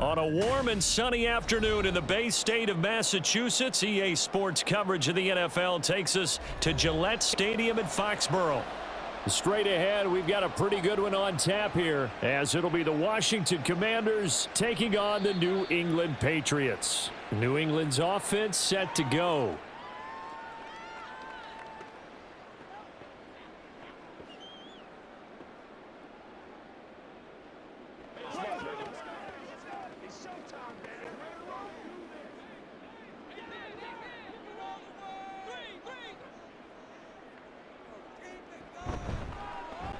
On a warm and sunny afternoon in the Bay State of Massachusetts, EA Sports coverage of the NFL takes us to Gillette Stadium in Foxborough. Straight ahead, we've got a pretty good one on tap here, as it'll be the Washington Commanders taking on the New England Patriots. New England's offense set to go.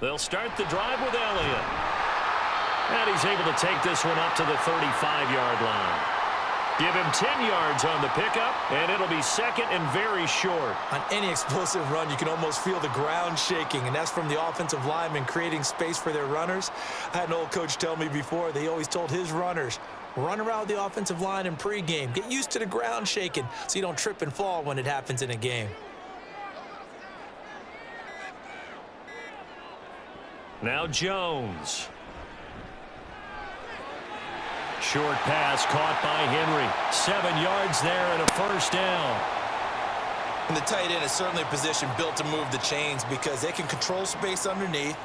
They'll start the drive with Elliott. And he's able to take this one up to the 35-yard line. Give him 10 yards on the pickup, and it'll be second and very short. On any explosive run, you can almost feel the ground shaking, and that's from the offensive linemen creating space for their runners. I had an old coach tell me before, they always told his runners, run around the offensive line in pregame. Get used to the ground shaking so you don't trip and fall when it happens in a game. Now Jones. Short pass caught by Henry. 7 yards there and a first down. And the tight end is certainly a position built to move the chains because they can control space underneath.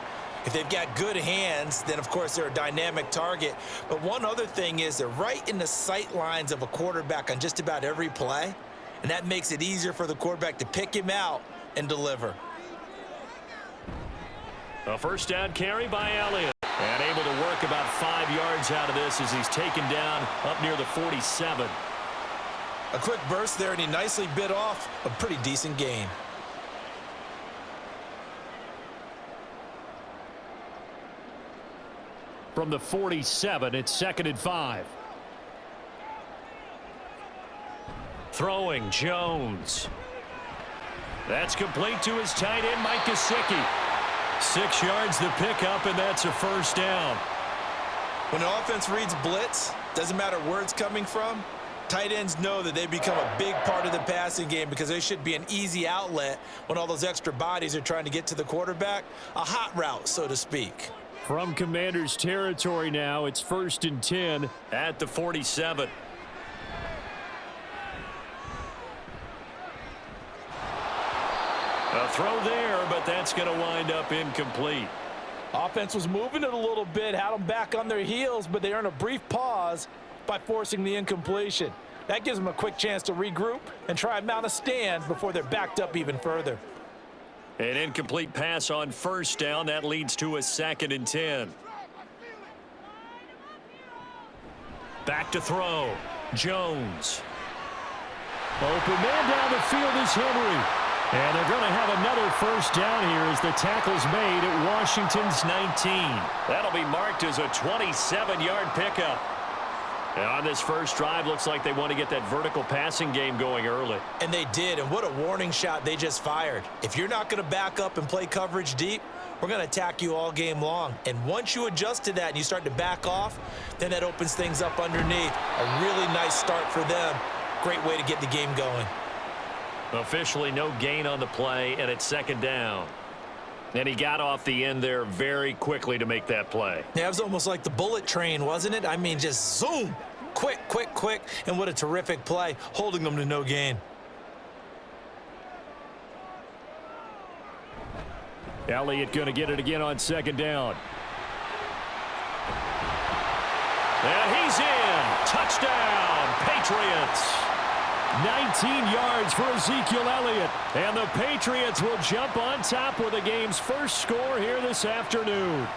If they've got good hands, then of course they're a dynamic target. But one other thing is they're right in the sight lines of a quarterback on just about every play. And that makes it easier for the quarterback to pick him out and deliver. A first down carry by Elliott. And able to work about 5 yards out of this as he's taken down up near the 47. A quick burst there, and he nicely bit off a pretty decent gain. From the 47, it's 2nd and 5. Throwing, Jones. That's complete to his tight end, Mike Gesicki. 6 yards the pickup, and that's a first down. When the offense reads blitz, doesn't matter where it's coming from, tight ends know that they become a big part of the passing game because they should be an easy outlet when all those extra bodies are trying to get to the quarterback. A hot route, so to speak. From Commanders territory now, it's 1st and 10 at the 47. A throw there, but that's going to wind up incomplete. Offense was moving it a little bit, had them back on their heels, but they earned a brief pause by forcing the incompletion. That gives them a quick chance to regroup and try and mount a stand before they're backed up even further. An incomplete pass on first down. That leads to a 2nd and 10. Back to throw. Jones. Open man down the field is Henry. And they're going to have another first down here as the tackle's made at Washington's 19. That'll be marked as a 27-yard pickup. And on this first drive, looks like they want to get that vertical passing game going early. And they did, and what a warning shot they just fired. If you're not going to back up and play coverage deep, we're going to attack you all game long. And once you adjust to that and you start to back off, then that opens things up underneath. A really nice start for them. Great way to get the game going. Officially no gain on the play, and it's 2nd down. And he got off the end there very quickly to make that play. Yeah, it was almost like the bullet train, wasn't it? I mean, just zoom. Quick, quick, quick. And what a terrific play, holding them to no gain. Elliott going to get it again on 2nd down. And he's in. Touchdown, Patriots. 19 yards for Ezekiel Elliott. And the Patriots will jump on top with the game's first score here this afternoon.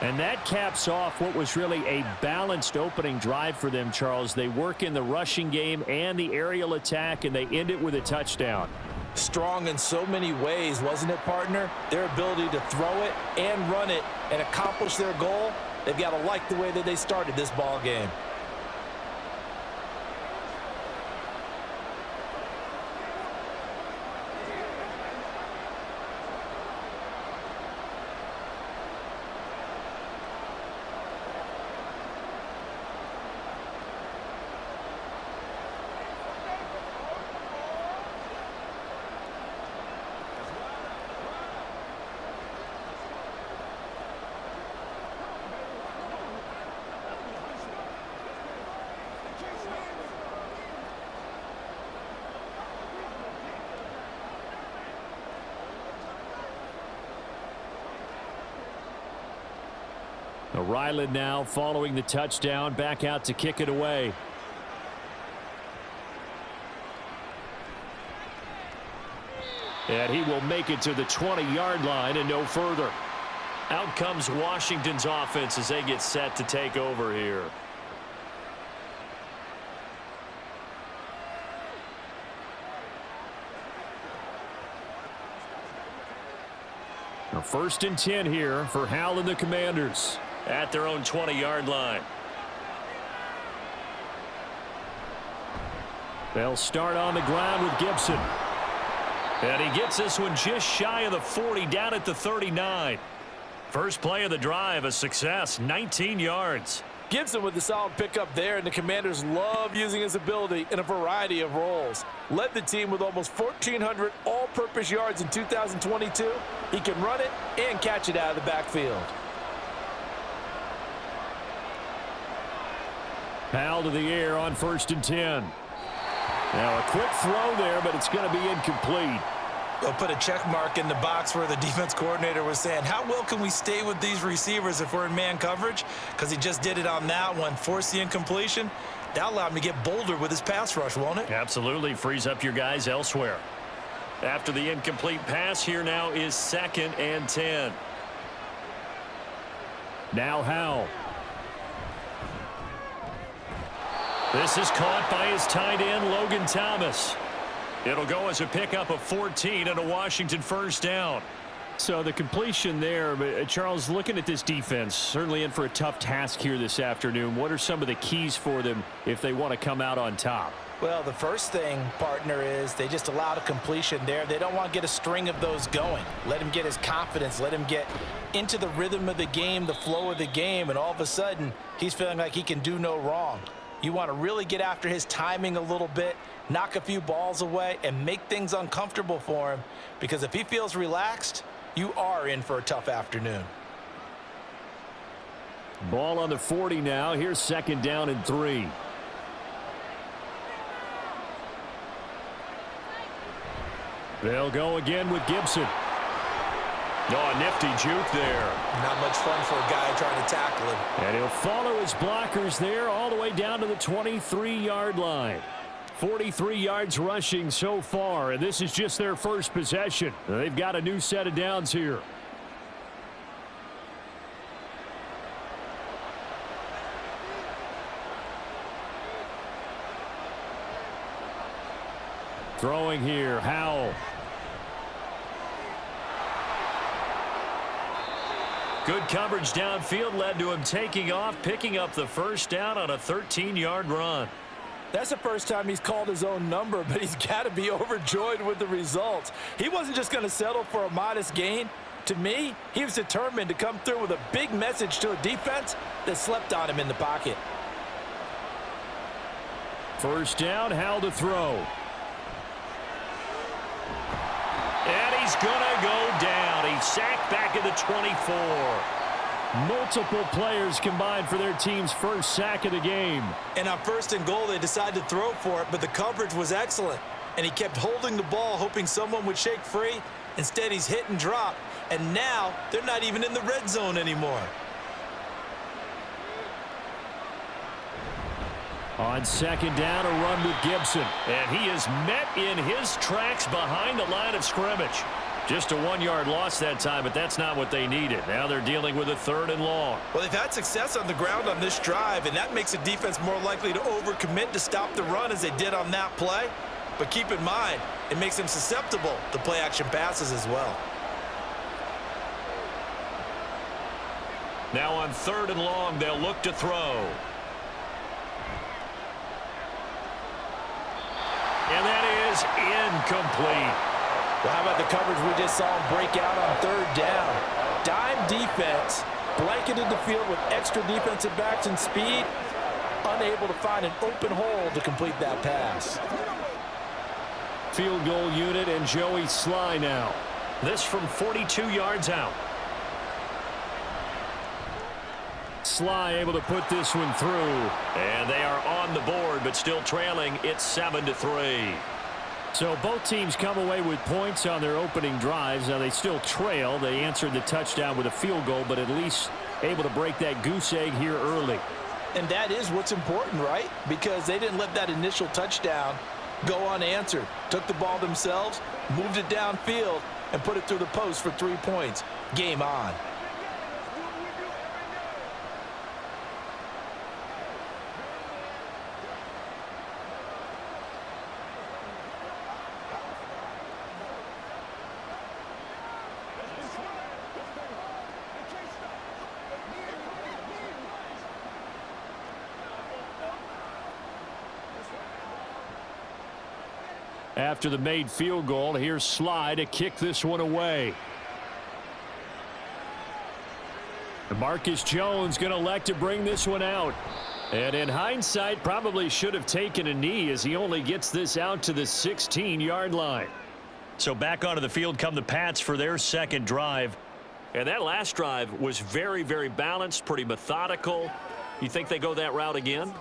And that caps off what was really a balanced opening drive for them, Charles. They work in the rushing game and the aerial attack, and they end it with a touchdown. Strong in so many ways, wasn't it, partner? Their ability to throw it and run it and accomplish their goal, they've got to like the way that they started this ball game. Ryland now following the touchdown, back out to kick it away. And he will make it to the 20-yard line and no further. Out comes Washington's offense as they get set to take over here. Now 1st and 10 here for Hal and the Commanders at their own 20-yard line. They'll start on the ground with Gibson. And he gets this one just shy of the 40, down at the 39. First play of the drive, a success, 19 yards. Gibson with the solid pickup there, and the Commanders love using his ability in a variety of roles. Led the team with almost 1,400 all-purpose yards in 2022. He can run it and catch it out of the backfield. Hal to the air on 1st and 10. Now a quick throw there, but it's going to be incomplete. They'll put a check mark in the box where the defense coordinator was saying, how well can we stay with these receivers if we're in man coverage? Because he just did it on that one, forced the incompletion. That allowed him to get bolder with his pass rush, won't it? Absolutely, frees up your guys elsewhere. After the incomplete pass, here now is 2nd and 10. Now Hal. This is caught by his tight end, Logan Thomas. It'll go as a pickup of 14 and a Washington 1st down. So the completion there, but Charles, looking at this defense, certainly in for a tough task here this afternoon. What are some of the keys for them if they want to come out on top? Well, the first thing, partner, is they just allowed a completion there. They don't want to get a string of those going. Let him get his confidence. Let him get into the rhythm of the game, the flow of the game, and all of a sudden, he's feeling like he can do no wrong. You want to really get after his timing a little bit, knock a few balls away, and make things uncomfortable for him, because if he feels relaxed, you are in for a tough afternoon. Ball on the 40 now. Here's 2nd down and 3. They'll go again with Gibson. Oh, a nifty juke there. Not much fun for a guy trying to tackle him. And he'll follow his blockers there all the way down to the 23-yard line. 43 yards rushing so far, and this is just their first possession. They've got a new set of downs here. Throwing here, Howell. Good coverage downfield led to him taking off, picking up the 1st down on a 13-yard run. That's the first time he's called his own number, but he's got to be overjoyed with the results. He wasn't just going to settle for a modest gain. To me, he was determined to come through with a big message to a defense that slept on him in the pocket. 1st down, Howell to throw. And he's going to go down. He's sacked back at the 24. Multiple players combined for their team's first sack of the game. And on 1st and goal, they decided to throw for it, but the coverage was excellent. And he kept holding the ball, hoping someone would shake free. Instead, he's hit and drop. And now, they're not even in the red zone anymore. On 2nd down, a run with Gibson. And he is met in his tracks behind the line of scrimmage. Just a 1-yard loss that time, but that's not what they needed. Now they're dealing with a 3rd and long. Well, they've had success on the ground on this drive, and that makes a defense more likely to overcommit to stop the run as they did on that play. But keep in mind, it makes them susceptible to play-action passes as well. Now on 3rd and long, they'll look to throw. And that is incomplete. Well, how about the coverage we just saw him break out on 3rd down? Dime defense, blanketed the field with extra defensive backs and speed, unable to find an open hole to complete that pass. Field goal unit and Joey Sly now. This from 42 yards out. Sly able to put this one through. And they are on the board, but still trailing. It's 7-3. So both teams come away with points on their opening drives. Now they still trail. They answered the touchdown with a field goal, but at least able to break that goose egg here early. And that is what's important, right? Because they didn't let that initial touchdown go unanswered. Took the ball themselves, moved it downfield, and put it through the post for 3 points. Game on. After the made field goal, here's Sly to kick this one away. And Marcus Jones going to elect to bring this one out. And in hindsight, probably should have taken a knee as he only gets this out to the 16-yard line. So back onto the field come the Pats for their second drive. And that last drive was very, very balanced, pretty methodical. You think they go that route again?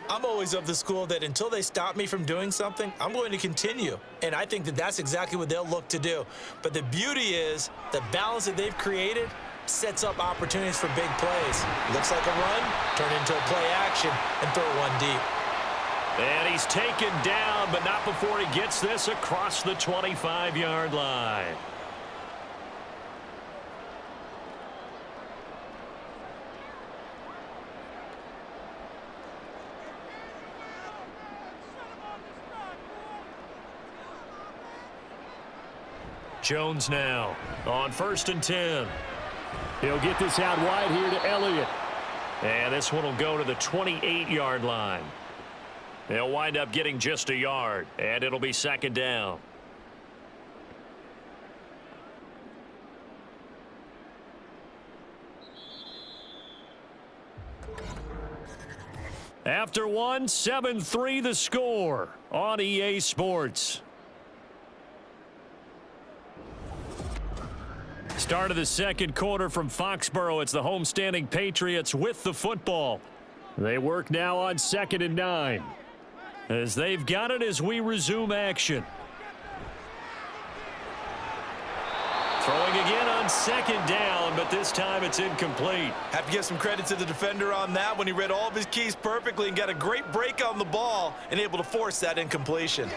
I'm always of the school that until they stop me from doing something, I'm going to continue. And I think that that's exactly what they'll look to do. But the beauty is the balance that they've created sets up opportunities for big plays. Looks like a run, turn into a play action, and throw one deep. And he's taken down, but not before he gets this across the 25-yard line. Jones now on 1st and 10. He'll get this out wide here to Elliott. And this one will go to the 28-yard line. They'll wind up getting just a yard, and it'll be 2nd down. After one, 7-3 the score on EA Sports. Start of the second quarter from Foxborough. It's the homestanding Patriots with the football. They work now on 2nd and 9. As they've got it as we resume action. Throwing again on 2nd down, but this time it's incomplete. Have to give some credit to the defender on that when he read all of his keys perfectly and got a great break on the ball and able to force that incompletion.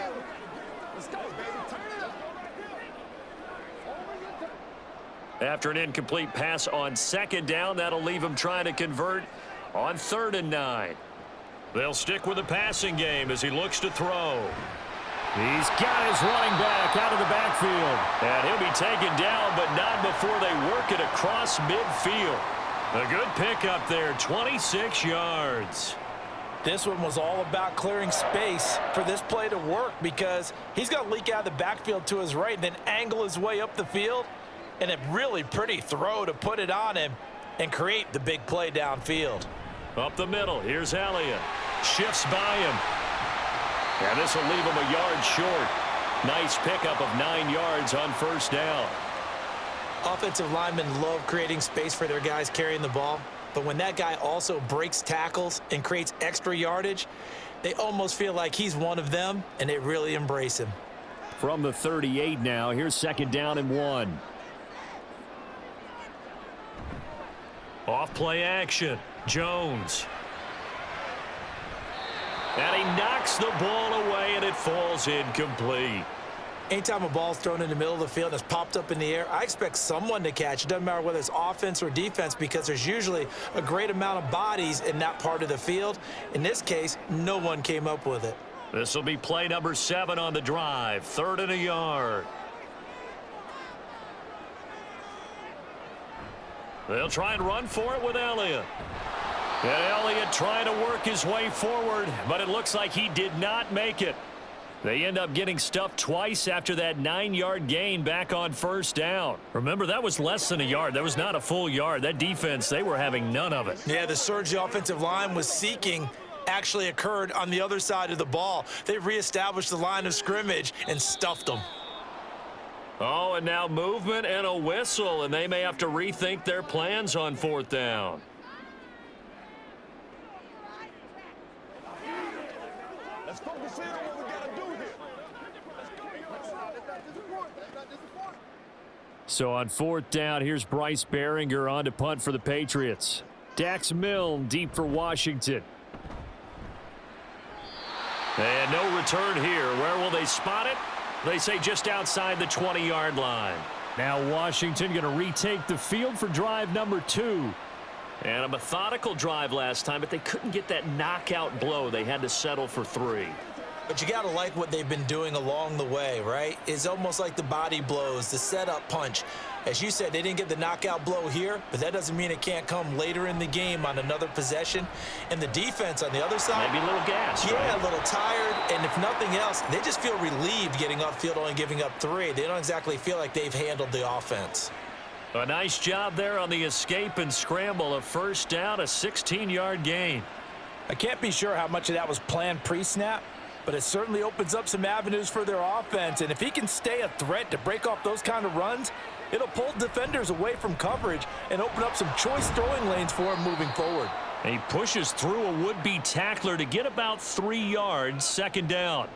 After an incomplete pass on 2nd down, that'll leave him trying to convert on 3rd and 9. They'll stick with the passing game as he looks to throw. He's got his running back out of the backfield. And he'll be taken down, but not before they work it across midfield. A good pickup there, 26 yards. This one was all about clearing space for this play to work because he's going to leak out of the backfield to his right and then angle his way up the field. And a really pretty throw to put it on him and create the big play downfield. Up the middle, here's Elliott. Shifts by him. And this will leave him a yard short. Nice pickup of 9 yards on 1st down. Offensive linemen love creating space for their guys carrying the ball. But when that guy also breaks tackles and creates extra yardage, they almost feel like he's one of them, and they really embrace him. From the 38 now, here's 2nd down and 1. Off play action. Jones. And he knocks the ball away, and it falls incomplete. Anytime a ball's thrown in the middle of the field and it's popped up in the air, I expect someone to catch. It doesn't matter whether it's offense or defense because there's usually a great amount of bodies in that part of the field. In this case, no one came up with it. This will be play number 7 on the drive. 3rd and a yard. They'll try and run for it with Elliott. And Elliott trying to work his way forward, but it looks like he did not make it. They end up getting stuffed twice after that 9-yard gain back on 1st down. Remember, that was less than a yard. That was not a full yard. That defense, they were having none of it. Yeah, the surge the offensive line was seeking actually occurred on the other side of the ball. They reestablished the line of scrimmage and stuffed them. Oh, and now movement and a whistle, and they may have to rethink their plans on 4th down. Let's focus in on what we got to do here. So on 4th down, here's Bryce Behringer on to punt for the Patriots. Dax Milne deep for Washington. And no return here. Where will they spot it? They say just outside the 20-yard line. Now Washington going to retake the field for drive number 2. And a methodical drive last time, but they couldn't get that knockout blow. They had to settle for 3. But you got to like what they've been doing along the way, right? It's almost like the body blows, the setup punch. As you said, they didn't get the knockout blow here, but that doesn't mean it can't come later in the game on another possession. And the defense on the other side, maybe a little gas. Yeah, right? A little tired. And if nothing else, they just feel relieved getting upfield, only giving up 3. They don't exactly feel like they've handled the offense. A nice job there on the escape and scramble. A 1st down, a 16-yard gain. I can't be sure how much of that was planned pre-snap, but it certainly opens up some avenues for their offense. And if he can stay a threat to break off those kind of runs, it'll pull defenders away from coverage and open up some choice throwing lanes for him moving forward. And he pushes through a would-be tackler to get about 3 yards, 2nd down.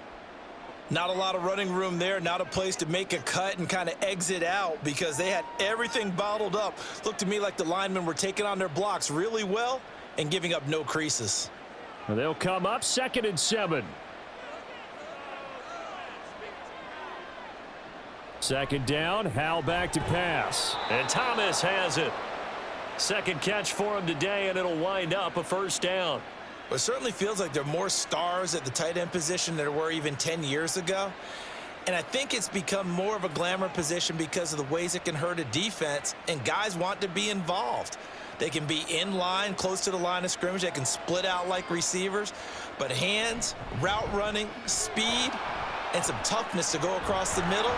Not a lot of running room there, not a place to make a cut and kind of exit out because they had everything bottled up. Looked to me like the linemen were taking on their blocks really well and giving up no creases. Well, they'll come up 2nd and 7. 2nd down, Howell back to pass. And Thomas has it. 2nd catch for him today, and it'll wind up a 1st down. It certainly feels like there are more stars at the tight end position than there were even 10 years ago. And I think it's become more of a glamour position because of the ways it can hurt a defense, and guys want to be involved. They can be in line, close to the line of scrimmage. They can split out like receivers. But hands, route running, speed, and some toughness to go across the middle,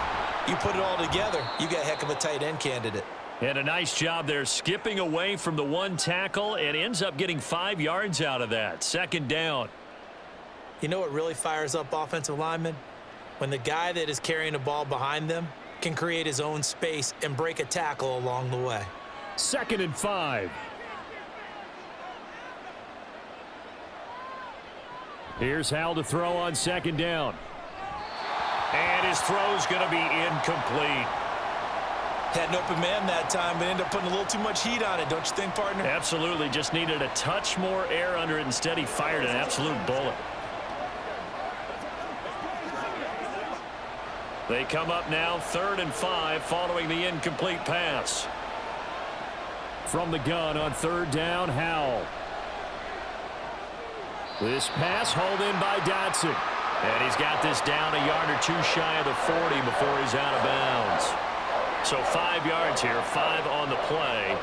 you put it all together, you got a heck of a tight end candidate. And a nice job there skipping away from the 1 tackle and ends up getting 5 yards out of that. 2nd down. You know what really fires up offensive linemen? When the guy that is carrying the ball behind them can create his own space and break a tackle along the way. 2nd and 5. Here's Howell to throw on 2nd down. And his throw's going to be incomplete. Had an open man that time, but ended up putting a little too much heat on it, don't you think, partner? Absolutely. Just needed a touch more air under it. Instead, he fired an absolute bullet. They come up now 3rd and 5 following the incomplete pass. From the gun on 3rd down, Howell. This pass hauled in by Dotson. And he's got this down a yard or 2 shy of the 40 before he's out of bounds. So 5 yards here, 5 on the play.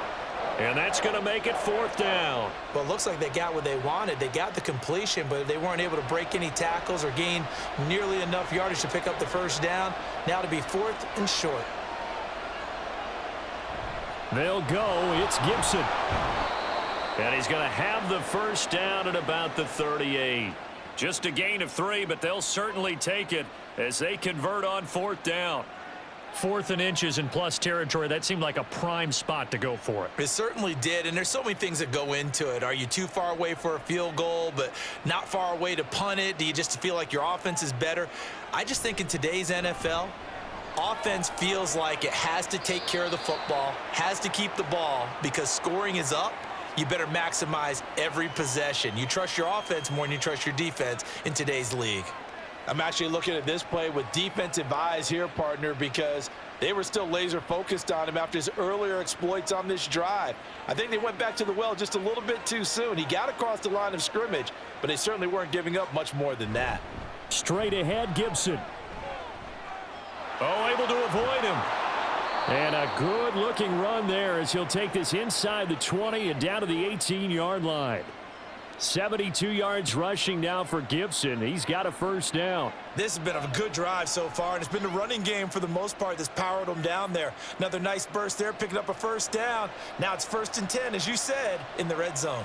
And that's going to make it 4th down. Well, it looks like they got what they wanted. They got the completion, but they weren't able to break any tackles or gain nearly enough yardage to pick up the 1st down. Now to be 4th and short. They'll go. It's Gibson. And he's going to have the 1st down at about the 38. Just a gain of 3, but they'll certainly take it as they convert on 4th down. 4th and inches in plus territory. That seemed like a prime spot to go for it. It certainly did, and there's so many things that go into it. Are you too far away for a field goal, but not far away to punt it? Do you just feel like your offense is better? I just think in today's NFL, offense feels like it has to take care of the football, has to keep the ball, because scoring is up. You better maximize every possession. You trust your offense more than you trust your defense in today's league. I'm actually looking at this play with defensive eyes here, partner, because they were still laser focused on him after his earlier exploits on this drive. I think they went back to the well just a little bit too soon. He got across the line of scrimmage, but they certainly weren't giving up much more than that. Straight ahead, Gibson. Oh, able to avoid him. And a good-looking run there as he'll take this inside the 20 and down to the 18-yard line. 72 yards rushing now for Gibson. He's got a 1st down. This has been a good drive so far, and it's been the running game for the most part that's powered them down there. Another nice burst there, picking up a 1st down. Now it's 1st and 10, as you said, in the red zone.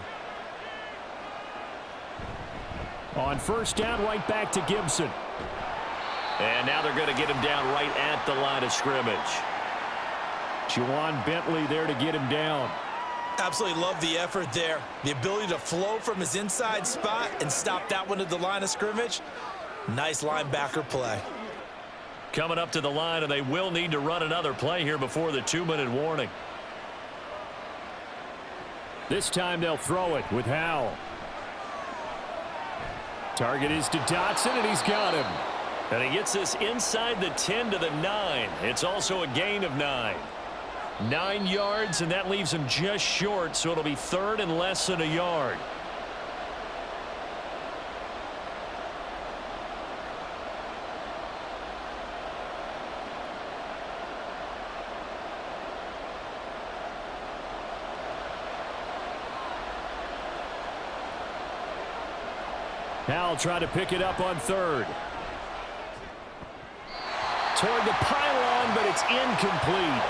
On 1st down, right back to Gibson. And now they're going to get him down right at the line of scrimmage. Juwan Bentley there to get him down. Absolutely love the effort there. The ability to flow from his inside spot and stop that one at the line of scrimmage. Nice linebacker play. coming up to the line, and they will need to run another play here before the 2-minute warning. This time they'll throw it with Howell. Target is to Dotson, and he's got him. And he gets this inside the 10 to the 9. It's also a gain of 9. 9 yards, and that leaves him just short, so it'll be third and less than a yard. Howell trying to pick it up on third. Toward the pylon, but it's incomplete.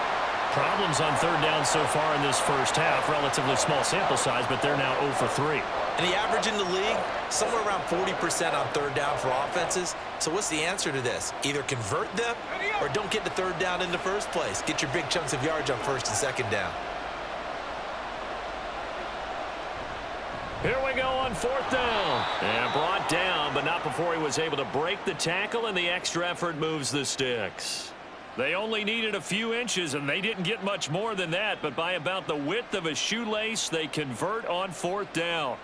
Problems on third down so far in this first half. Relatively small sample size, but they're now 0 for 3. And the average in the league, somewhere around 40% on third down for offenses. So what's the answer to this? Either convert them or don't get the third down in the first place. Get your big chunks of yards on first and second down. Here we go on fourth down. And brought down, but not before he was able to break the tackle, and the extra effort moves the sticks. They only needed a few inches, and they didn't get much more than that, but by about the width of a shoelace, they convert on fourth down.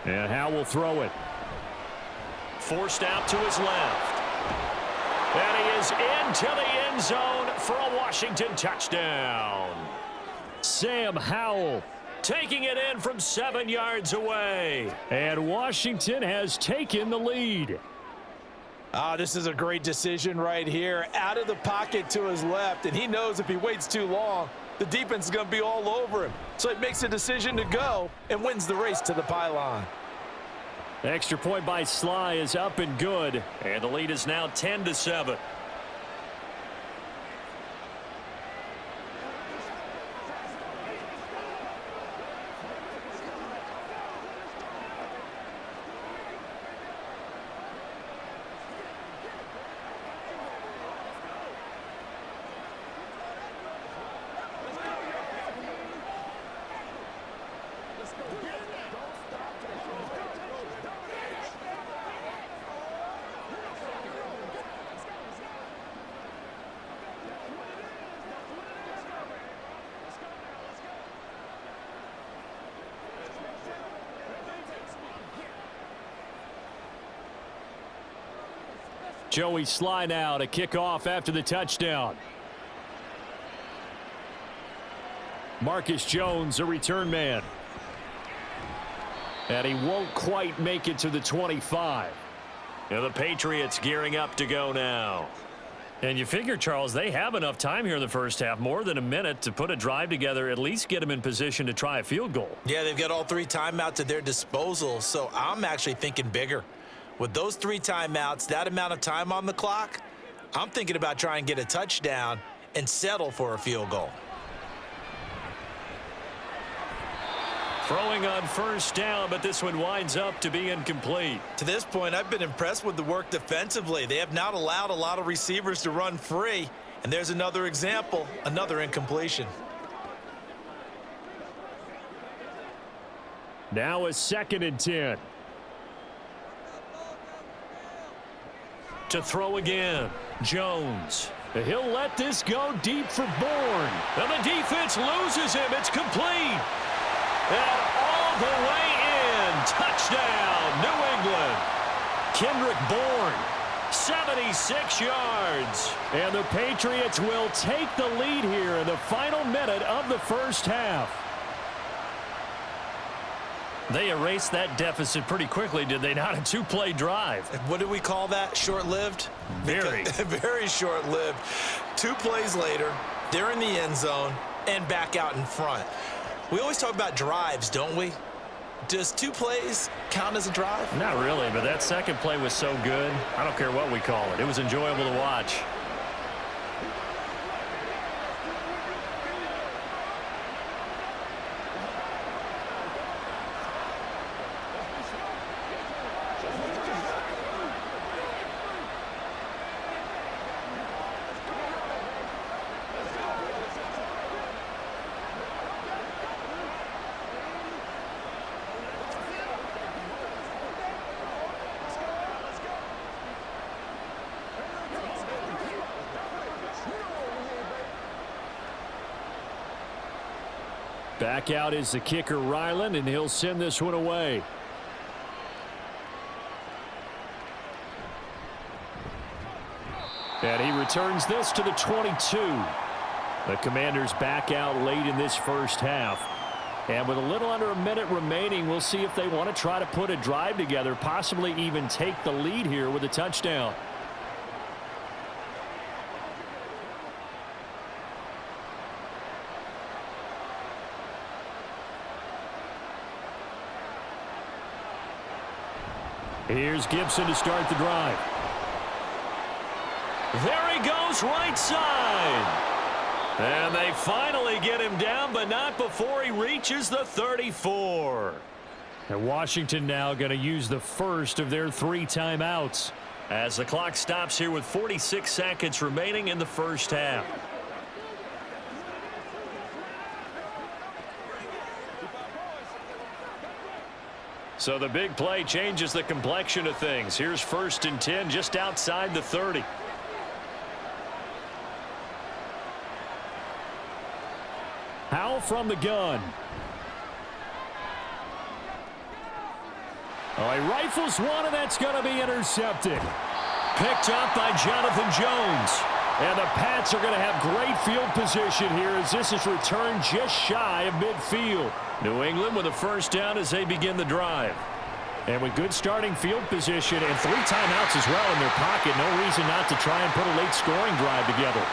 And Howell will throw it. Forced out to his left. And he is into the end zone for a Washington touchdown. Sam Howell taking it in from 7 yards away. And Washington has taken the lead. This is a great decision right here. Out of the pocket to his left, and he knows if he waits too long, the defense is going to be all over him. So he makes a decision to go and wins the race to the pylon. Extra point by Sly is up and good, and the lead is now 10-7. Joey Sly now to kick off after the touchdown. Marcus Jones, a return man. And he won't quite make it to the 25. And the Patriots gearing up to go now. And you figure, Charles, they have enough time here in the first half, more than a minute, to put a drive together, at least get them in position to try a field goal. Yeah, they've got all 3 timeouts at their disposal, so I'm actually thinking bigger. With those 3 timeouts, that amount of time on the clock, I'm thinking about trying to get a touchdown and settle for a field goal. Throwing on first down, but this one winds up to be incomplete. To this point, I've been impressed with the work defensively. They have not allowed a lot of receivers to run free. And there's another example, another incompletion. Now a 2nd and 10. To throw again, Jones. He'll let this go deep for Bourne. And the defense loses him. It's complete. And all the way in. Touchdown, New England. Kendrick Bourne, 76 yards. And the Patriots will take the lead here in the final minute of the first half. They erased that deficit pretty quickly, did they not? A 2-play drive. What do we call that? Short-lived? Very. Very short-lived. 2 plays later, they're in the end zone and back out in front. We always talk about drives, don't we? Does 2 plays count as a drive? Not really, but that second play was so good. I don't care what we call it. It was enjoyable to watch. Back out is the kicker, Ryland, and he'll send this one away. And he returns this to the 22. The Commanders back out late in this first half. And with a little under a minute remaining, we'll see if they want to try to put a drive together, possibly even take the lead here with a touchdown. Here's Gibson to start the drive. There he goes, right side. And they finally get him down, but not before he reaches the 34. And Washington now going to use the first of their 3 timeouts as the clock stops here with 46 seconds remaining in the first half. So the big play changes the complexion of things. Here's 1st and 10 just outside the 30. Howell from the gun. Oh, he rifles one, and that's going to be intercepted. Picked up by Jonathan Jones. And the Pats are going to have great field position here as this is returned just shy of midfield. New England with a first down as they begin the drive. And with good starting field position and 3 timeouts as well in their pocket, no reason not to try and put a late scoring drive together.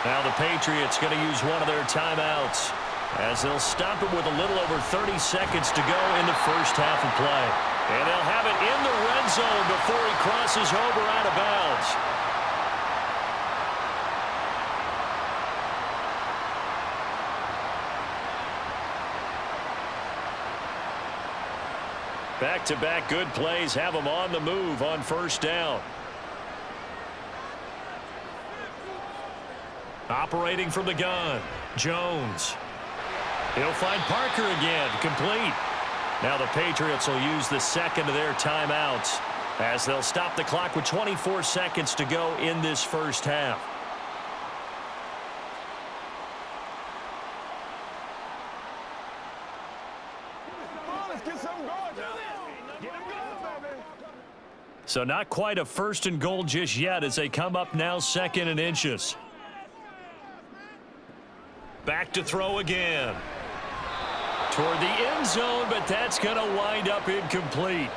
Now the Patriots going to use one of their timeouts as they'll stop it with a little over 30 seconds to go in the first half of play. And they'll have it in the red zone before he crosses over out of bounds. Back-to-back good plays have them on the move on first down. Operating from the gun, Jones. He'll find Parker again, complete. Now the Patriots will use the second of their timeouts as they'll stop the clock with 24 seconds to go in this first half. So not quite a 1st and goal just yet as they come up now 2nd and inches. Back to throw again. Toward the end zone, but that's going to wind up incomplete.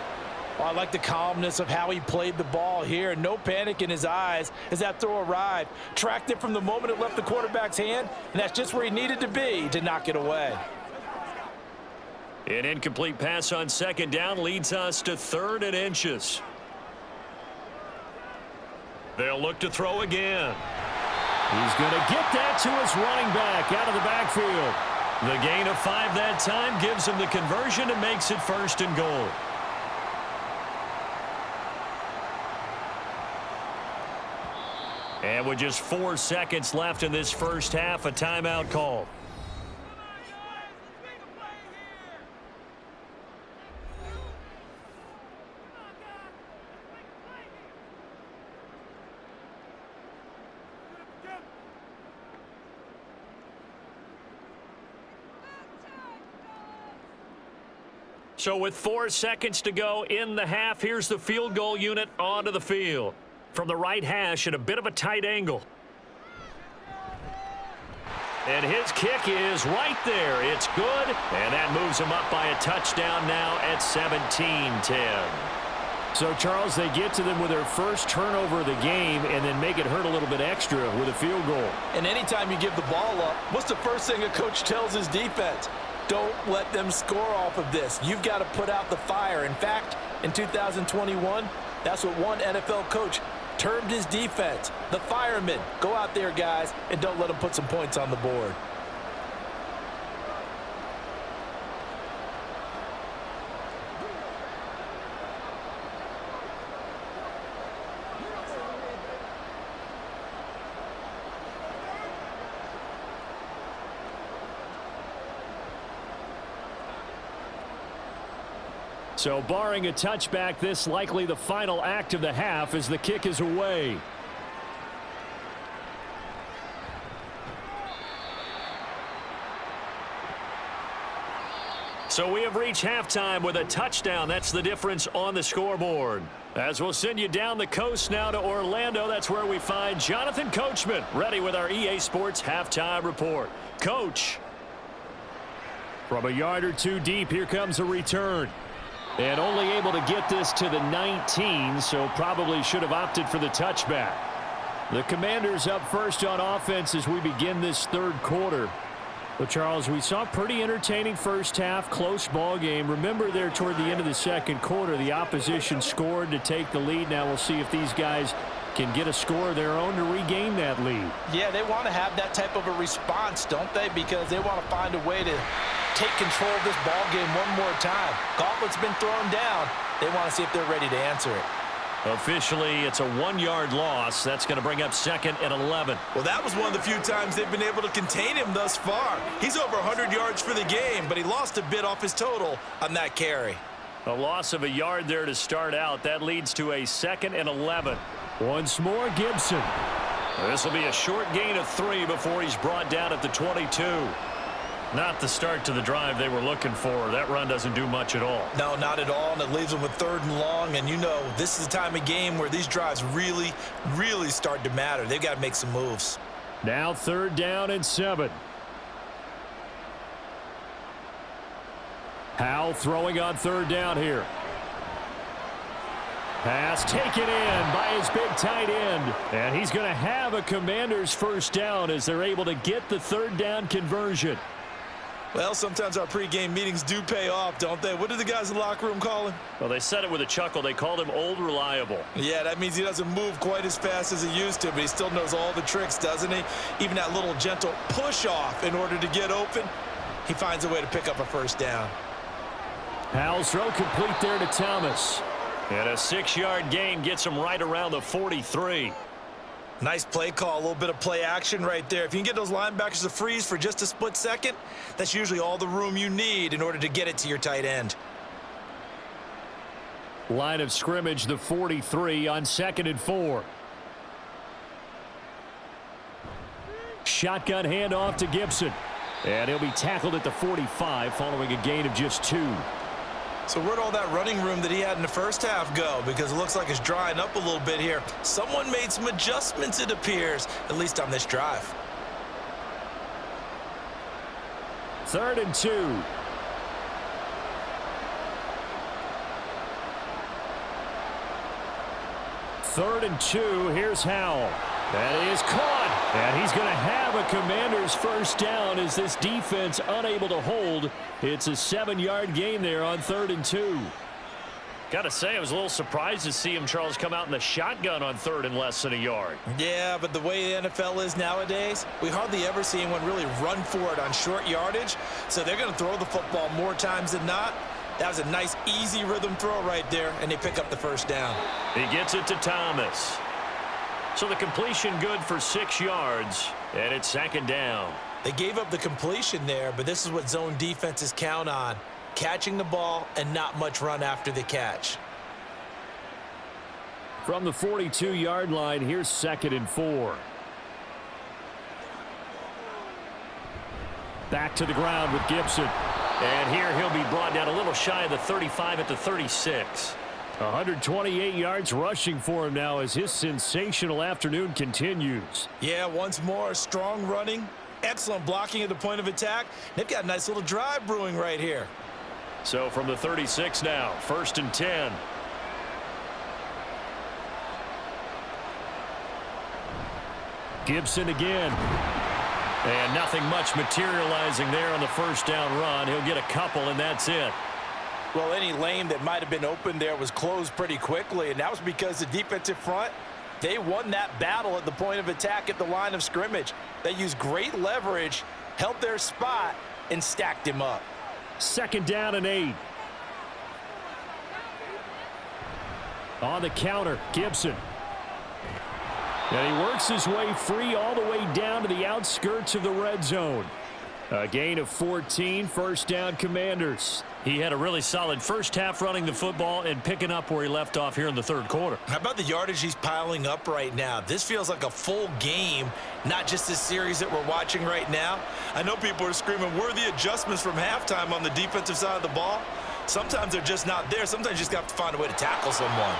Well, I like the calmness of how he played the ball here. No panic in his eyes as that throw arrived. Tracked it from the moment it left the quarterback's hand, and that's just where he needed to be to knock it away. An incomplete pass on 2nd down leads us to 3rd and inches. They'll look to throw again. He's going to get that to his running back out of the backfield. The gain of 5 that time gives him the conversion and makes it 1st and goal. And with just 4 seconds left in this first half, a timeout call. So with 4 seconds to go in the half, here's the field goal unit onto the field. From the right hash at a bit of a tight angle. And his kick is right there. It's good, and that moves him up by a touchdown now at 17-10. So, Charles, they get to them with their first turnover of the game and then make it hurt a little bit extra with a field goal. And anytime you give the ball up, what's the first thing a coach tells his defense? Don't let them score off of this. You've got to put out the fire. In fact, in 2021, that's what one NFL coach termed his defense. The firemen. Go out there, guys, and don't let them put some points on the board. So barring a touchback, this likely the final act of the half as the kick is away. So we have reached halftime with a touchdown. That's the difference on the scoreboard. As we'll send you down the coast now to Orlando, that's where we find Jonathan Coachman, ready with our EA Sports halftime report. Coach. From a yard or two deep, here comes a return. And only able to get this to the 19, so probably should have opted for the touchback. The Commanders up first on offense as we begin this third quarter. Well, Charles, we saw a pretty entertaining first half, close ball game. Remember there toward the end of the second quarter, the opposition scored to take the lead. Now we'll see if these guys can get a score of their own to regain that lead. Yeah, they want to have that type of a response, don't they? Because they want to find a way to take control of this ball game one more time. Gauntlet's been thrown down. They want to see if they're ready to answer it. Officially, it's a 1-yard loss. That's going to bring up 2nd and 11. Well, that was one of the few times they've been able to contain him thus far. He's over 100 yards for the game, but he lost a bit off his total on that carry. A loss of a yard there to start out. That leads to a 2nd and 11. Once more, Gibson. This will be a short gain of 3 before he's brought down at the 22. Not the start to the drive they were looking for. That run doesn't do much at all. No, not at all, and it leaves them with 3rd and long. And you know, this is the time of game where these drives really, really start to matter. They've got to make some moves. Now 3rd down and 7. Howell throwing on 3rd down here. Pass taken in by his big tight end. And he's going to have a Commanders first down as they're able to get the 3rd down conversion. Well, sometimes our pregame meetings do pay off, don't they? What did the guys in the locker room call him? Well, they said it with a chuckle. They called him Old Reliable. Yeah, that means he doesn't move quite as fast as he used to, but he still knows all the tricks, doesn't he? Even that little gentle push-off in order to get open, he finds a way to pick up a first down. Howell's throw complete there to Thomas. And a 6-yard gain gets him right around the 43. Nice play call, a little bit of play action right there. If you can get those linebackers to freeze for just a split second, that's usually all the room you need in order to get it to your tight end. Line of scrimmage, the 43 on 2nd and 4. Shotgun handoff to Gibson. And he'll be tackled at the 45 following a gain of just 2. So where'd all that running room that he had in the first half go? Because it looks like it's drying up a little bit here. Someone made some adjustments, it appears, at least on this drive. 3rd and 2. 3rd and 2. Here's Howell. That is caught. And he's going to have a Commanders first down as this defense unable to hold. It's a 7-yard gain there on 3rd and 2. Got to say, I was a little surprised to see him, Charles, come out in the shotgun on 3rd and less than a yard. Yeah, but the way the NFL is nowadays, we hardly ever see anyone really run for it on short yardage. So they're going to throw the football more times than not. That was a nice, easy rhythm throw right there, and they pick up the first down. He gets it to Thomas. So the completion good for 6 yards, and it's 2nd down. They gave up the completion there, but this is what zone defenses count on. Catching the ball and not much run after the catch. From the 42-yard line, here's 2nd and 4. Back to the ground with Gibson. And here he'll be brought down a little shy of the 35 at the 36. 128 yards rushing for him now as his sensational afternoon continues. Yeah, once more, strong running, excellent blocking at the point of attack. They've got a nice little drive brewing right here. So from the 36 now, 1st and 10. Gibson again. And nothing much materializing there on the first down run. He'll get a couple, and that's it. Well, any lane that might have been open there was closed pretty quickly, and that was because the defensive front, they won that battle at the point of attack at the line of scrimmage. They used great leverage, held their spot, and stacked him up. 2nd down and 8. On the counter, Gibson. And he works his way free all the way down to the outskirts of the red zone. A gain of 14, first down Commanders. He had a really solid first half running the football and picking up where he left off here in the third quarter. How about the yardage he's piling up right now? This feels like a full game, not just this series that we're watching right now. I know people are screaming, where are the adjustments from halftime on the defensive side of the ball? Sometimes they're just not there. Sometimes you just have to find a way to tackle someone.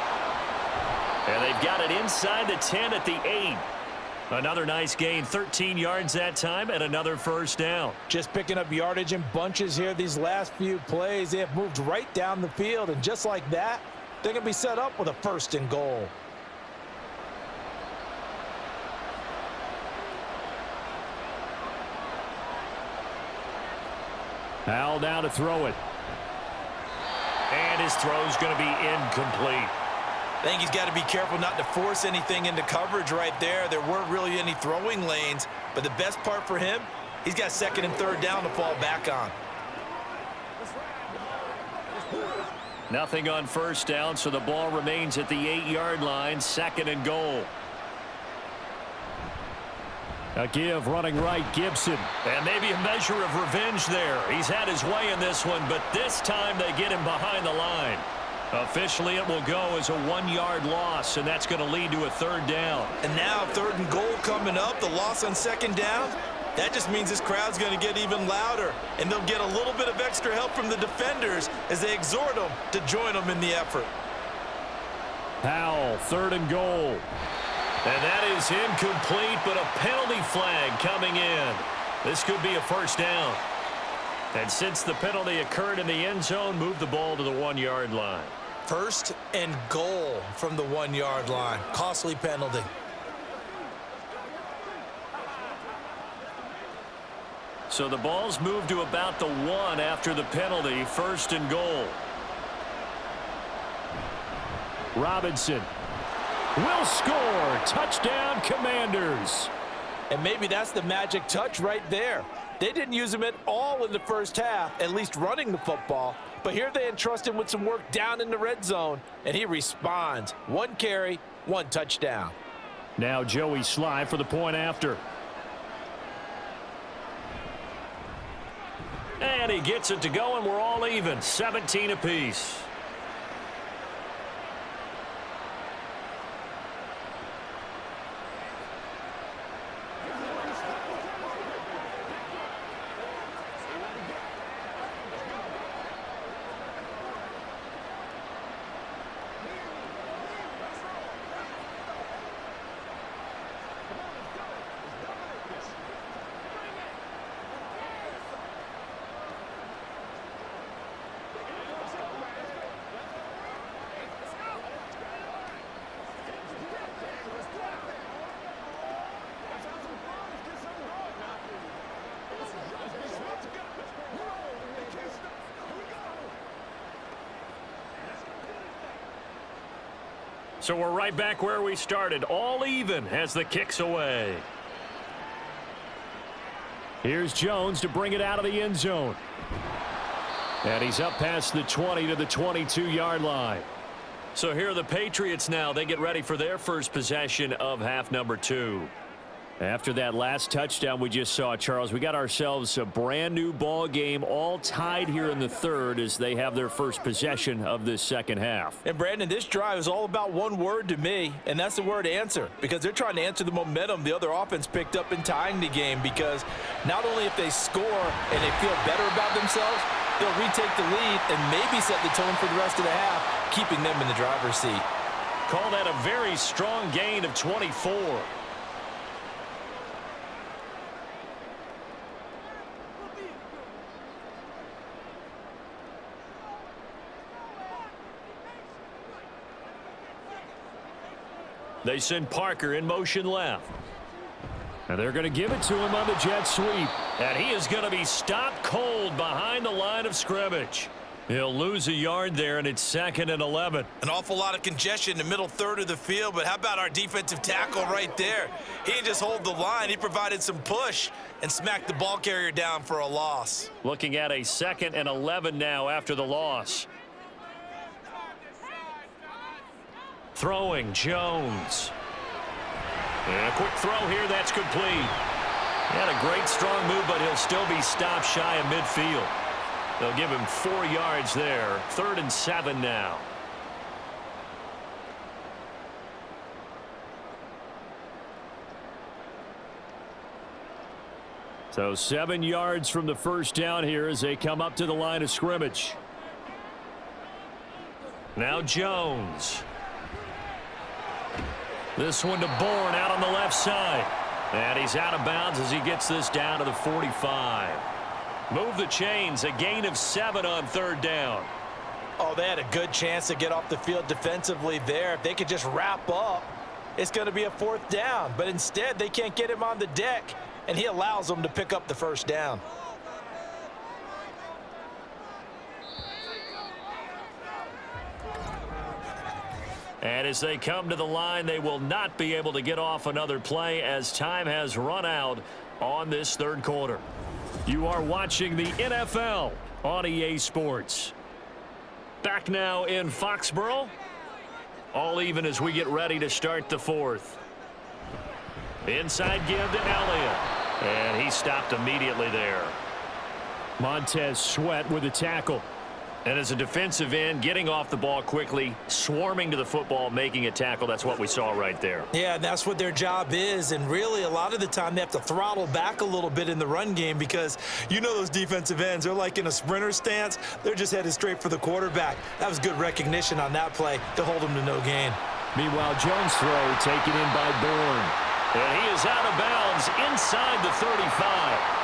And they've got it inside the 10 at the 8. Another nice gain, 13 yards that time, and another first down. Just picking up yardage in bunches here these last few plays. They have moved right down the field, and just like that, they're going to be set up with a first and goal. Howell now to throw it. And his throw's going to be incomplete. I think he's got to be careful not to force anything into coverage right there. There weren't really any throwing lanes, but the best part for him, he's got second and third down to fall back on. Nothing on first down, so the ball remains at the 8-yard line, second and goal. A give running right, Gibson. And maybe a measure of revenge there. He's had his way in this one, but this time they get him behind the line. Officially, it will go as a 1-yard loss, and that's going to lead to a third down. And now third and goal coming up, the loss on second down. That just means this crowd's going to get even louder, and they'll get a little bit of extra help from the defenders as they exhort them to join them in the effort. Howell, third and goal. And that is incomplete, but a penalty flag coming in. This could be a first down. And since the penalty occurred in the end zone, move the ball to the 1-yard line. First and goal from the 1-yard line. Costly penalty. So the ball's moved to about the 1 after the penalty, first and goal. Robinson will score. Touchdown, Commanders. And maybe that's the magic touch right there. They didn't use him at all in the first half, at least running the football. But here they entrust him with some work down in the red zone, and he responds. 1 carry, 1 touchdown. Now Joey Sly for the point after. And he gets it to go, and we're all even, 17 apiece. So we're right back where we started, all even as the kick's away. Here's Jones to bring it out of the end zone. And he's up past the 20 to the 22-yard line. So here are the Patriots now. They get ready for their first possession of half number 2. After that last touchdown we just saw, Charles, we got ourselves a brand new ball game, all tied here in the third as they have their first possession of this second half. And Brandon, this drive is all about one word to me, and that's the word answer, because they're trying to answer the momentum the other offense picked up in tying the game, because not only if they score and they feel better about themselves, they'll retake the lead and maybe set the tone for the rest of the half, keeping them in the driver's seat. Call that a very strong gain of 24. They send Parker in motion left. And they're going to give it to him on the jet sweep. And he is going to be stopped cold behind the line of scrimmage. He'll lose a yard there, and it's 2nd and 11. An awful lot of congestion in the middle third of the field, but how about our defensive tackle right there? He didn't just hold the line. He provided some push and smacked the ball carrier down for a loss. Looking at a 2nd and 11 now after the loss. Throwing, Jones. And a quick throw here, that's complete. He had a great strong move, but he'll still be stopped shy of midfield. They'll give him 4 yards there. 3rd and 7 now. So 7 yards from the first down here as they come up to the line of scrimmage. Now Jones. This one to Bourne out on the left side. And he's out of bounds as he gets this down to the 45. Move the chains. A gain of 7 on 3rd down. Oh, they had a good chance to get off the field defensively there. If they could just wrap up, it's going to be a 4th down. But instead, they can't get him on the deck, and he allows them to pick up the 1st down. And as they come to the line, they will not be able to get off another play as time has run out on this 3rd quarter. You are watching the NFL on EA Sports. Back now in Foxborough. All even as we get ready to start the 4th. Inside give to Elliott. And he stopped immediately there. Montez Sweat with a tackle. And as a defensive end, getting off the ball quickly, swarming to the football, making a tackle, that's what we saw right there. Yeah, that's what their job is, and really a lot of the time they have to throttle back a little bit in the run game because you know those defensive ends, they're like in a sprinter stance. They're just headed straight for the quarterback. That was good recognition on that play to hold them to no gain. Meanwhile, Jones' throw taken in by Bourne. And he is out of bounds inside the 35.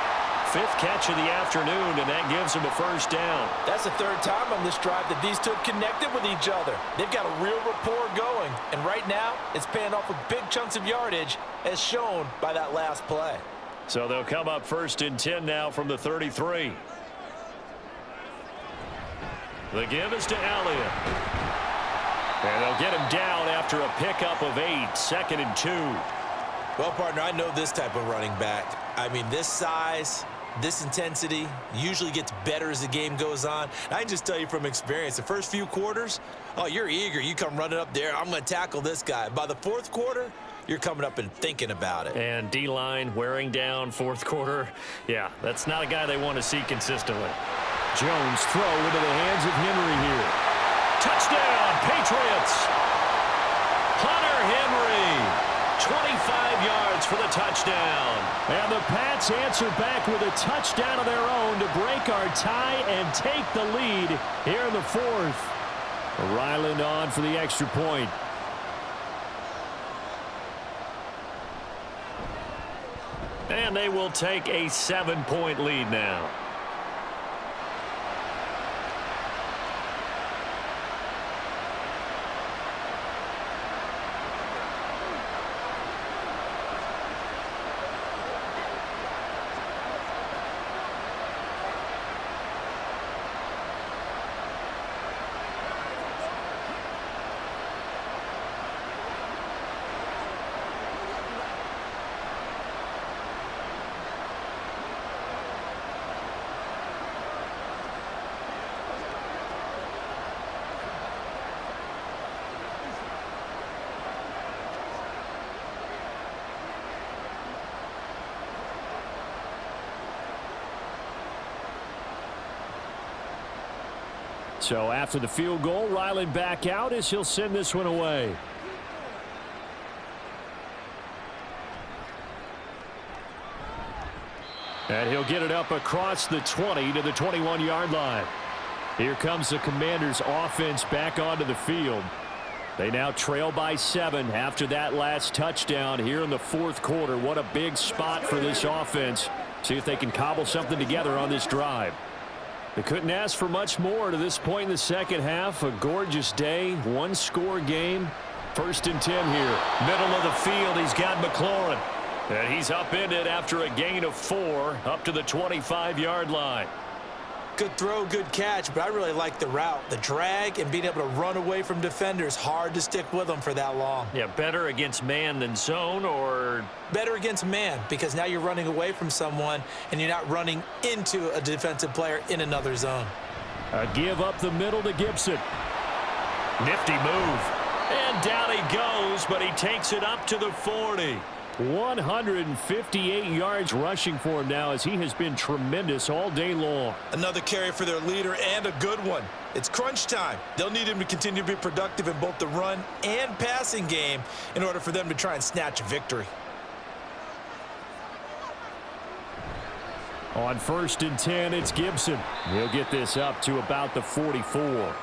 5th catch of the afternoon, and that gives him a 1st down. That's the 3rd time on this drive that these two have connected with each other. They've got a real rapport going, and right now it's paying off with big chunks of yardage as shown by that last play. So they'll come up 1st and 10 now from the 33. The give is to Elliott. And they'll get him down after a pickup of 8, 2nd and 2. Well, partner, I know this type of running back. I mean, this size, this intensity usually gets better as the game goes on. And I can just tell you from experience, the first few quarters, oh, you're eager. You come running up there, I'm going to tackle this guy. By the 4th quarter, you're coming up and thinking about it. And D-line wearing down 4th quarter. Yeah, that's not a guy they want to see consistently. Jones throw into the hands of Henry here. Touchdown, Patriots! Hunter Henry, 25 yards for the touchdown. And the Pats answer back with a touchdown of their own to break our tie and take the lead here in the 4th. Ryland on for the extra point. And they will take a 7-point lead now. So after the field goal, Ryland back out as he'll send this one away. And he'll get it up across the 20 to the 21-yard line. Here comes the Commanders' offense back onto the field. They now trail by 7 after that last touchdown here in the 4th quarter. What a big spot for this offense. See if they can cobble something together on this drive. They couldn't ask for much more to this point in the second half. A gorgeous day, 1-score game. 1st and 10 here. Middle of the field, he's got McLaurin. And he's upended after a gain of 4 up to the 25-yard line. Good throw, good catch, but I really like the route. The drag and being able to run away from defenders, hard to stick with them for that long. Yeah, better against man than zone, or? Better against man, because now you're running away from someone and you're not running into a defensive player in another zone. A give up the middle to Gibson. Nifty move. And down he goes, but he takes it up to the 40. 158 yards rushing for him now, as he has been tremendous all day long. Another carry for their leader, and a good one. It's crunch time. They'll need him to continue to be productive in both the run and passing game in order for them to try and snatch a victory. On 1st and 10, it's Gibson. He'll get this up to about the 44.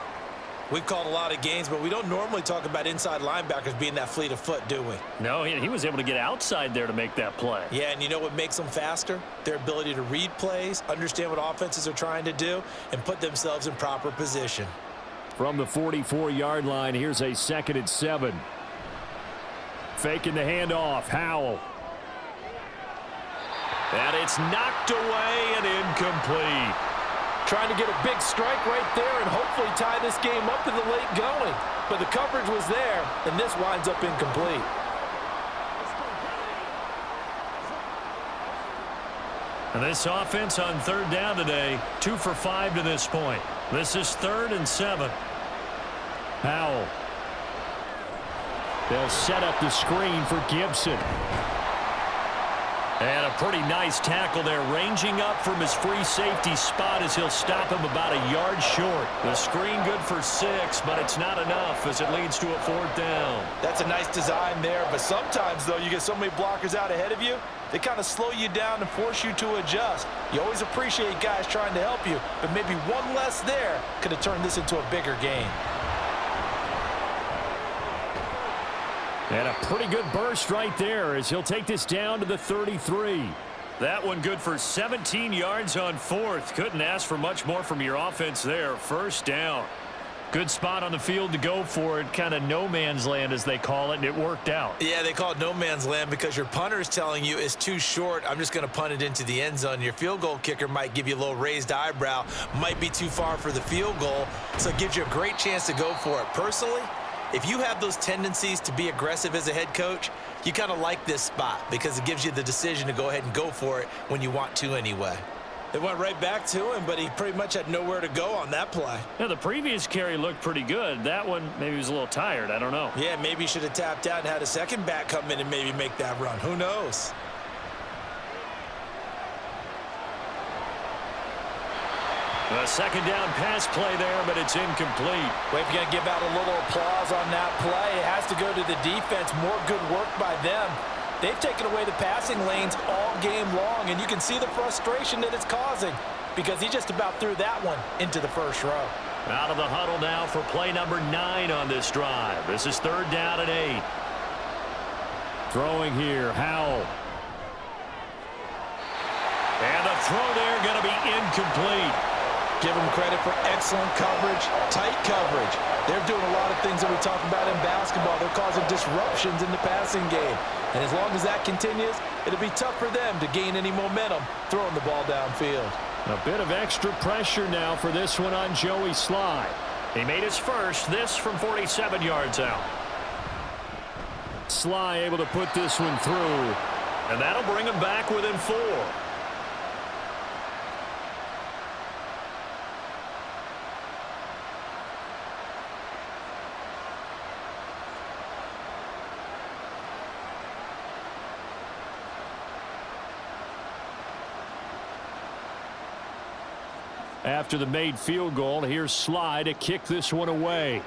We've called a lot of games, but we don't normally talk about inside linebackers being that fleet of foot, do we? No, he was able to get outside there to make that play. Yeah, and you know what makes them faster? Their ability to read plays, understand what offenses are trying to do, and put themselves in proper position. From the 44-yard line, here's a 2nd and 7. Faking the handoff, Howell. And it's knocked away and incomplete. Trying to get a big strike right there and hopefully tie this game up in the late going. But the coverage was there, and this winds up incomplete. And this offense on 3rd down today, 2 for 5 to this point. This is 3rd and 7. Howell. They'll set up the screen for Gibson. And a pretty nice tackle there, ranging up from his free safety spot as he'll stop him about a yard short. The screen good for 6, but it's not enough as it leads to a 4th down. That's a nice design there, but sometimes, though, you get so many blockers out ahead of you, they kind of slow you down and force you to adjust. You always appreciate guys trying to help you, but maybe one less there could have turned this into a bigger game. And a pretty good burst right there as he'll take this down to the 33. That one good for 17 yards on 4th. Couldn't ask for much more from your offense there. 1st down. Good spot on the field to go for it. Kind of no man's land, as they call it, and it worked out. Yeah, they call it no man's land because your punter is telling you it's too short. I'm just going to punt it into the end zone. Your field goal kicker might give you a little raised eyebrow. Might be too far for the field goal, so it gives you a great chance to go for it. Personally, if you have those tendencies to be aggressive as a head coach, you kind of like this spot because it gives you the decision to go ahead and go for it when you want to anyway. It went right back to him, but he pretty much had nowhere to go on that play. Yeah, the previous carry looked pretty good. That one, maybe he was a little tired. I don't know. Yeah, maybe he should have tapped out and had a second back come in and maybe make that run. Who knows? A 2nd down pass play there, but it's incomplete. Well, if you're going to give out a little applause on that play, it has to go to the defense. More good work by them. They've taken away the passing lanes all game long, and you can see the frustration that it's causing because he just about threw that one into the 1st row. Out of the huddle now for play number 9 on this drive. This is 3rd down and 8. Throwing here, Howell. And the throw there going to be incomplete. Give them credit for excellent coverage, tight coverage. They're doing a lot of things that we talk about in basketball. They're causing disruptions in the passing game. And as long as that continues, it'll be tough for them to gain any momentum throwing the ball downfield. A bit of extra pressure now for this one on Joey Sly. He made his first, this from 47 yards out. Sly able to put this one through. And that'll bring him back within 4. After the made field goal, here's Sly to kick this one away.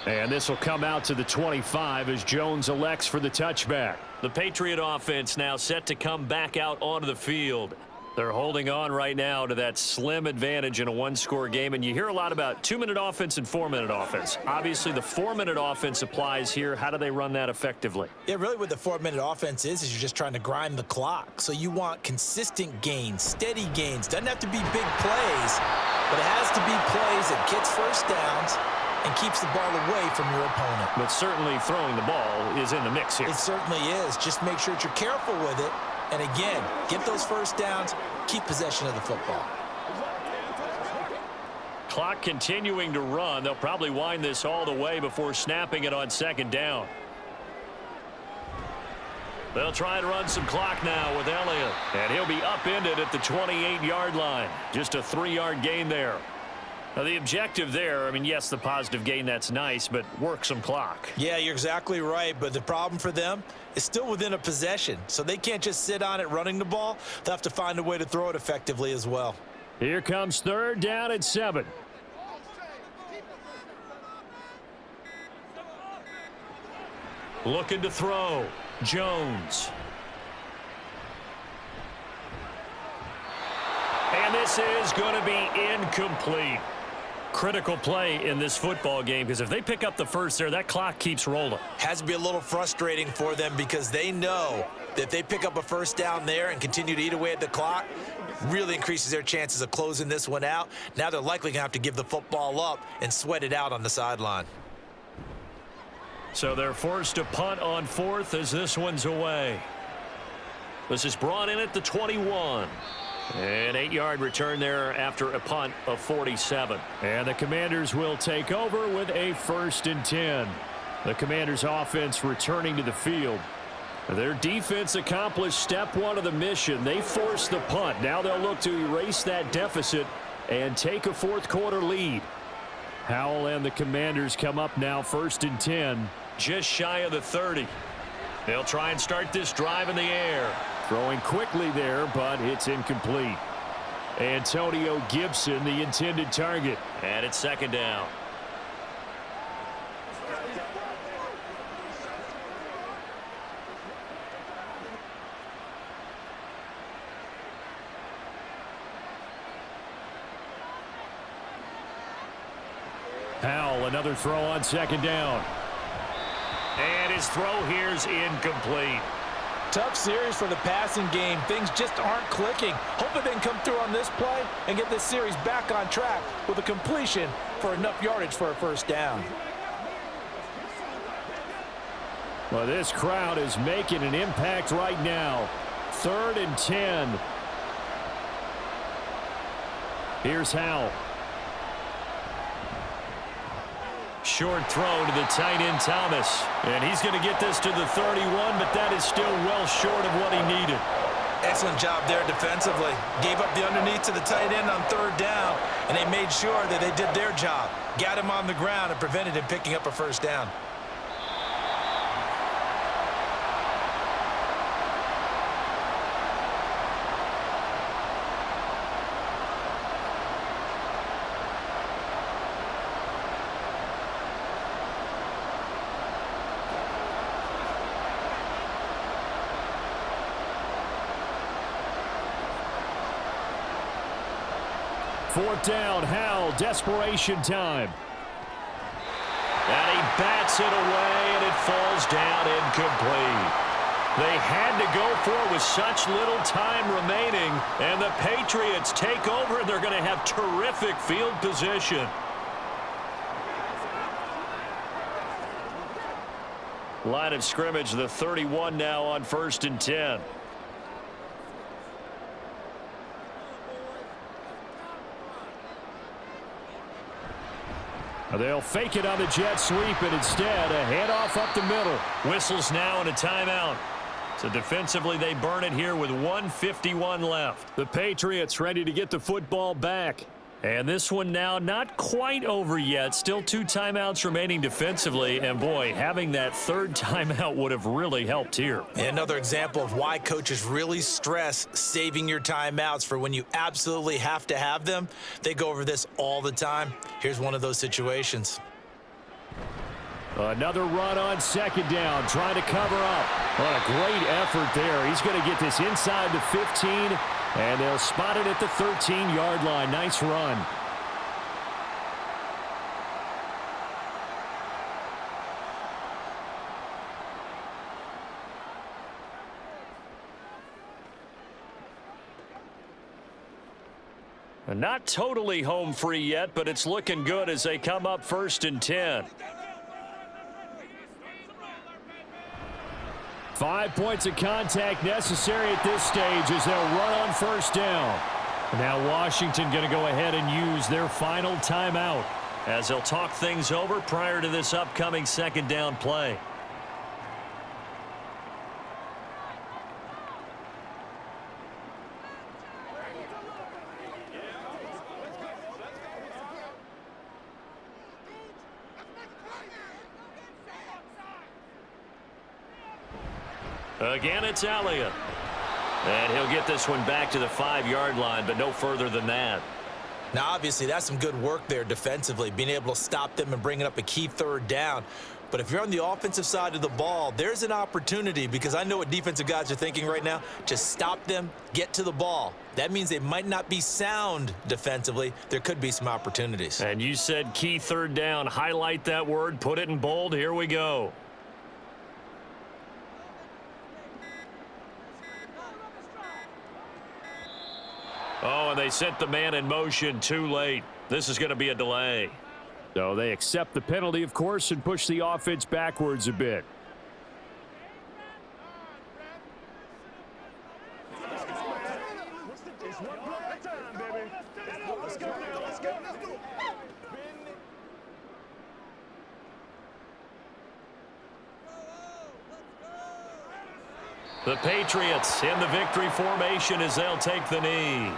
And this will come out to the 25 as Jones elects for the touchback. The Patriot offense now set to come back out onto the field. They're holding on right now to that slim advantage in a one-score game, and you hear a lot about 2-minute offense and 4-minute offense. Obviously, the 4-minute offense applies here. How do they run that effectively? Yeah, really what the 4-minute offense is you're just trying to grind the clock. So you want consistent gains, steady gains. Doesn't have to be big plays, but it has to be plays that gets first downs and keeps the ball away from your opponent. But certainly throwing the ball is in the mix here. It certainly is. Just make sure that you're careful with it. And again, get those first downs, keep possession of the football. Clock continuing to run. They'll probably wind this all the way before snapping it on 2nd down. They'll try and run some clock now with Elliott. And he'll be upended at the 28-yard line. Just a 3-yard gain there. Now, the objective there, I mean, yes, the positive gain, that's nice, but work some clock. Yeah, you're exactly right, but the problem for them is still within a possession, so they can't just sit on it running the ball. They'll have to find a way to throw it effectively as well. Here comes 3rd down and 7. Looking to throw. Jones. And this is going to be incomplete. Critical play in this football game, because if they pick up the first there, that clock keeps rolling. Has to be a little frustrating for them because they know that if they pick up a first down there and continue to eat away at the clock, really increases their chances of closing this one out. Now they're likely going to have to give the football up and sweat it out on the sideline. So they're forced to punt on 4th as this one's away. This is brought in at the 21. An 8-yard return there after a punt of 47. And the Commanders will take over with a 1st and 10. The Commanders offense returning to the field. Their defense accomplished step 1 of the mission. They forced the punt. Now they'll look to erase that deficit and take a 4th quarter lead. Howell and the Commanders come up now 1st and 10. Just shy of the 30. They'll try and start this drive in the air. Throwing quickly there, but it's incomplete. Antonio Gibson, the intended target. And it's 2nd down. Howell, another throw on 2nd down. And his throw here's incomplete. Tough series for the passing game. Things just aren't clicking. Hopefully they can come through on this play and get this series back on track with a completion for enough yardage for a 1st down. Well, this crowd is making an impact right now. 3rd and 10. Here's Howell. Short throw to the tight end Thomas. And he's going to get this to the 31, but that is still well short of what he needed. Excellent job there defensively. Gave up the underneath to the tight end on 3rd down, and they made sure that they did their job. Got him on the ground and prevented him picking up a 1st down. Fourth down, Howell, desperation time. And he bats it away, and it falls down incomplete. They had to go for it with such little time remaining, and the Patriots take over, and they're going to have terrific field position. Line of scrimmage, the 31 now on 1st and 10. They'll fake it on the jet sweep, and instead a handoff up the middle. Whistles now and a timeout. So defensively they burn it here with 1:51 left. The Patriots ready to get the football back. And this one now not quite over yet. Still 2 timeouts remaining defensively. And boy, having that 3rd timeout would have really helped here. Another example of why coaches really stress saving your timeouts for when you absolutely have to have them. They go over this all the time. Here's one of those situations. Another run on 2nd down, trying to cover up. What a great effort there. He's going to get this inside the 15, and they'll spot it at the 13-yard line. Nice run. Not totally home free yet, but it's looking good as they come up 1st and 10. 5 points of contact necessary at this stage as they'll run on 1st down. Now Washington going to go ahead and use their final timeout as they'll talk things over prior to this upcoming 2nd down play. Again, it's Elliott. And he'll get this one back to the 5-yard line, but no further than that. Now, obviously, that's some good work there defensively, being able to stop them and bringing up a key third down. But if you're on the offensive side of the ball, there's an opportunity, because I know what defensive guys are thinking right now. Just stop them, get to the ball. That means they might not be sound defensively. There could be some opportunities. And you said key third down. Highlight that word, put it in bold. Here we go. Oh, and they sent the man in motion too late. This is going to be a delay. So they accept the penalty, of course, and push the offense backwards a bit. The Patriots in the victory formation as they'll take the knee.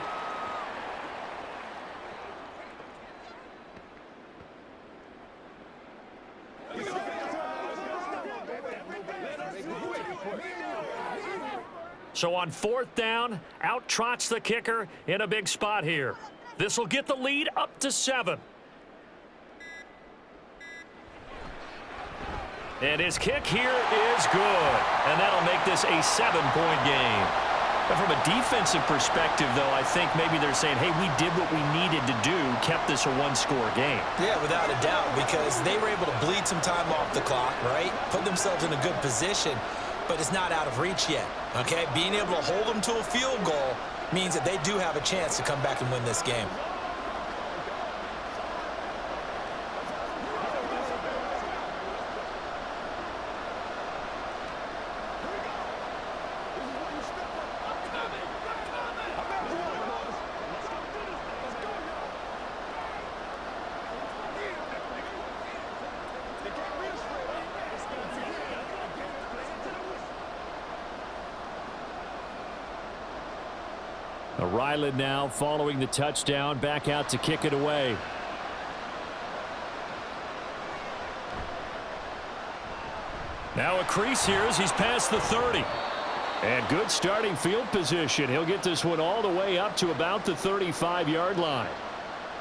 So on 4th down, out trots the kicker in a big spot here. This will get the lead up to 7. And his kick here is good. And that'll make this a 7-point game. But from a defensive perspective, though, I think maybe they're saying, hey, we did what we needed to do, kept this a 1-score game. Yeah, without a doubt, because they were able to bleed some time off the clock, right? Put themselves in a good position, but it's not out of reach yet, okay? Being able to hold them to a field goal means that they do have a chance to come back and win this game. Ryland now following the touchdown, back out to kick it away. Now a crease here as he's past the 30. And good starting field position. He'll get this one all the way up to about the 35-yard line.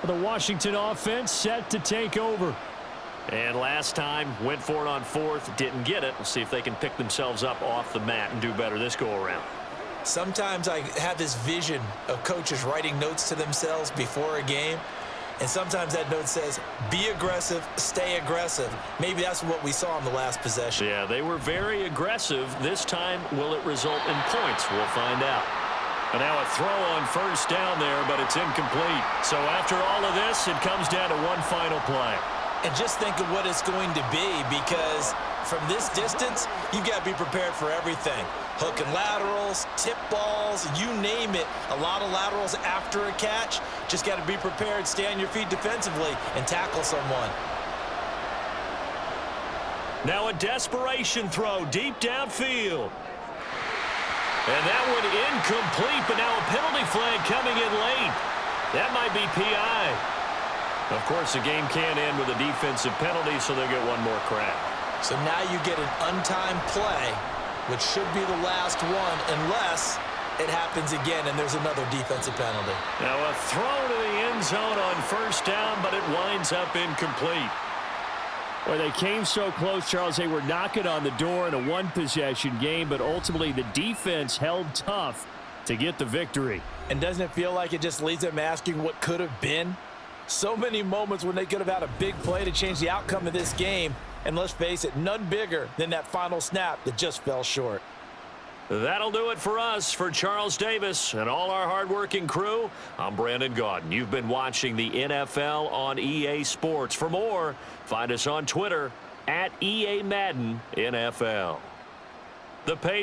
The Washington offense set to take over. And last time, went for it on 4th, didn't get it. We'll see if they can pick themselves up off the mat and do better this go-around. Sometimes I have this vision of coaches writing notes to themselves before a game, and sometimes that note says, be aggressive, stay aggressive. Maybe that's what we saw in the last possession. Yeah, they were very aggressive. This time, will it result in points? We'll find out. And now a throw on 1st down there, but it's incomplete. So after all of this, it comes down to one final play. And just think of what it's going to be, because from this distance, you've got to be prepared for everything. Hook and laterals, tip balls, you name it. A lot of laterals after a catch. Just got to be prepared, stay on your feet defensively, and tackle someone. Now a desperation throw deep downfield. And that one incomplete, but now a penalty flag coming in late. That might be PI. Of course, the game can't end with a defensive penalty, so they'll get one more crack. So now you get an untimed play, which should be the last one, unless it happens again and there's another defensive penalty. Now a throw to the end zone on 1st down, but it winds up incomplete. Well, they came so close, Charles. They were knocking on the door in a one-possession game, but ultimately the defense held tough to get the victory. And doesn't it feel like it just leaves them asking what could have been? So many moments when they could have had a big play to change the outcome of this game. And let's face it, none bigger than that final snap that just fell short. That'll do it for us. For Charles Davis and all our hardworking crew, I'm Brandon Gaudin. You've been watching the NFL on EA Sports. For more, find us on Twitter @EA Madden NFL. The Patriots